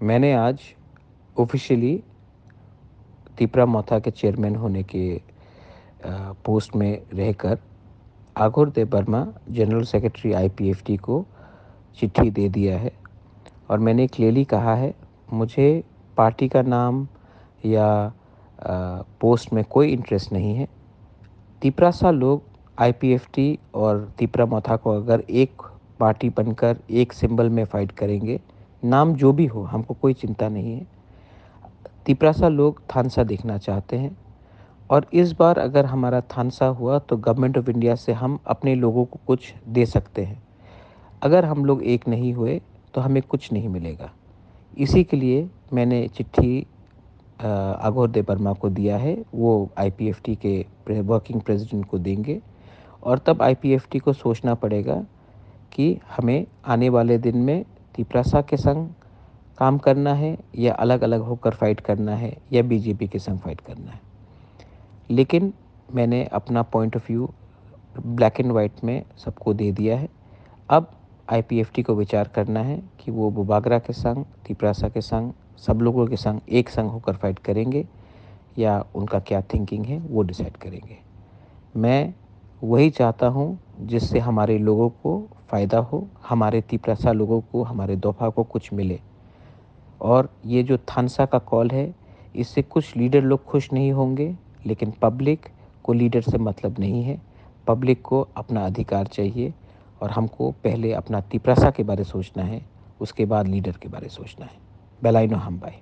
मैंने आज ऑफिशियली तिपरा मोथा के चेयरमैन होने के पोस्ट में रहकर आघोर देबबर्मा जनरल सेक्रेटरी आईपीएफटी को चिट्ठी दे दिया है और मैंने क्लियरली कहा है मुझे पार्टी का नाम या पोस्ट में कोई इंटरेस्ट नहीं है। तिपरासा लोग आईपीएफटी और तिपरा मोथा को अगर एक पार्टी बनकर एक सिंबल में फाइट करेंगे, नाम जो भी हो हमको कोई चिंता नहीं है। तिपरासा लोग थानसा देखना चाहते हैं और इस बार अगर हमारा थानसा हुआ तो गवर्नमेंट ऑफ इंडिया से हम अपने लोगों को कुछ दे सकते हैं। अगर हम लोग एक नहीं हुए तो हमें कुछ नहीं मिलेगा। इसी के लिए मैंने चिट्ठी आघोर देबबर्मा को दिया है। वो आईपीएफटी के वर्किंग प्रेसिडेंट को देंगे और तब आईपीएफटी को सोचना पड़ेगा कि हमें आने वाले दिन में तिपरासा के संग काम करना है या अलग अलग होकर फाइट करना है या बीजेपी के संग फाइट करना है। लेकिन मैंने अपना point of view black and white में सबको दे दिया है। अब आईपीएफटी को विचार करना है कि वो बुबागरा के संग, तिपरासा के संग, सब लोगों के संग एक संग होकर फाइट करेंगे या उनका क्या थिंकिंग है वो डिसाइड करेंगे। मैं वही चाहता हूँ जिससे हमारे लोगों को फ़ायदा हो, हमारे तिपरासा लोगों को, हमारे दोफा को कुछ मिले। और ये जो थानसा का कॉल है, इससे कुछ लीडर लोग खुश नहीं होंगे, लेकिन पब्लिक को लीडर से मतलब नहीं है। पब्लिक को अपना अधिकार चाहिए और हमको पहले अपना तिपरासा के बारे सोचना है, उसके बाद लीडर के बारे सोचना है। बेलाइनो हम बाय।